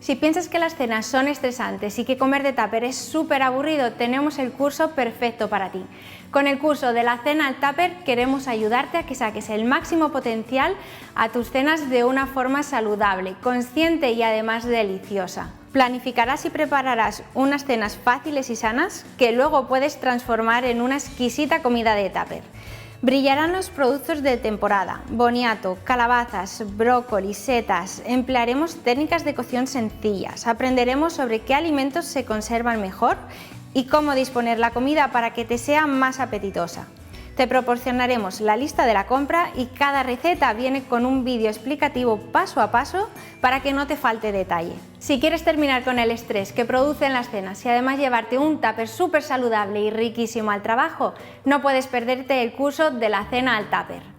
Si piensas que las cenas son estresantes y que comer de tupper es súper aburrido, tenemos el curso perfecto para ti. Con el curso de la cena al tupper queremos ayudarte a que saques el máximo potencial a tus cenas de una forma saludable, consciente y además deliciosa. Planificarás y prepararás unas cenas fáciles y sanas que luego puedes transformar en una exquisita comida de tupper. Brillarán los productos de temporada, boniato, calabazas, brócoli, setas. Emplearemos técnicas de cocción sencillas, aprenderemos sobre qué alimentos se conservan mejor y cómo disponer la comida para que te sea más apetitosa. Te proporcionaremos la lista de la compra y cada receta viene con un vídeo explicativo paso a paso para que no te falte detalle. Si quieres terminar con el estrés que producen las cenas y además llevarte un tupper súper saludable y riquísimo al trabajo, no puedes perderte el curso de la cena al tupper.